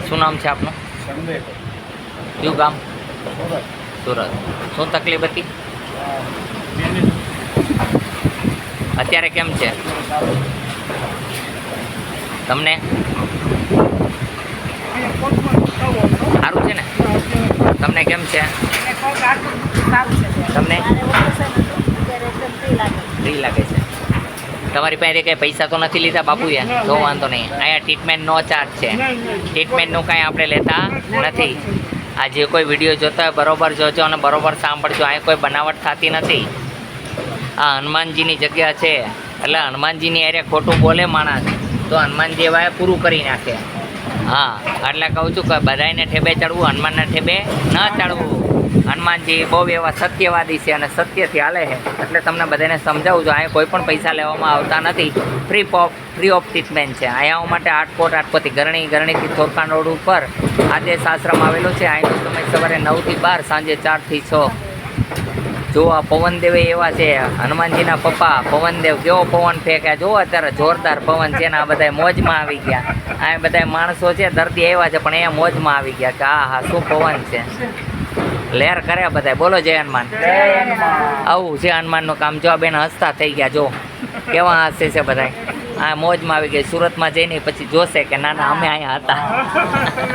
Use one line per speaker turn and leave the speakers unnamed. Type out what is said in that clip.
શું નામ છે આપનું? કયું ગામ? સુરત. શું તકલીફ હતી? અત્યારે કેમ છે તમને? સારું છે ને? તમને કેમ છે? તમને ફ્રી લાગે છે? તમારી પાસે કંઈ પૈસા તો નથી લીધા બાપુએ? તો વાંધો નહીં, અહીંયા ટ્રીટમેન્ટનો ચાર્જ છે. ટ્રીટમેન્ટનું કાંઈ આપણે લેતા નથી. આ જે કોઈ વિડીયો જોતા હોય બરોબર જોજો અને બરોબર સાંભળજો. અહીંયા કોઈ બનાવટ થતી નથી. આ હનુમાનજીની જગ્યા છે એટલે હનુમાનજીની અરે ખોટું બોલે માણસ તો હનુમાનજી એવા પૂરું કરી નાખે. હા, એટલે કહું છું કે બધાને ઠેબે ચડવું, હનુમાનના ઠેબે ન ચડવું. હનુમાનજી બહુ એવા સત્યવાદી છે અને સત્યથી હાલે છે, એટલે તમને બધાને સમજાવું છું. અહીંયા કોઈ પણ પૈસા લેવામાં આવતા નથી. ફ્રી ઓફ ટ્રીટમેન્ટ છે. અહીંયા માટે આટકોટથી ગરણીથી થોરકાણ રોડ ઉપર આદેશ આશ્રમ આવેલો છે. અહીંનો સમય સવારે 9 થી 12, સાંજે 4 થી 6. જો આ પવનદેવ એવા છે, હનુમાનજીના પપ્પા પવનદેવ કેવો પવન ફેંક્યા જો અત્યારે જોરદાર પવન છે ને આ બધા મોજમાં આવી ગયા. આ બધા માણસો છે દર્દી એવા છે પણ અહીંયા મોજમાં આવી ગયા કે હા શું પવન છે. લહેર કરે બધા, બોલો જય હનુમાન. આવું છે હનુમાનનું કામ. જો આ બેન હસતા થઈ ગયા, જો કેવા હસે છે બધા. આ મોજમાં આવી ગઈ. સુરતમાં જઈને પછી જોશે કે ના ના અમે અહીંયા હતા.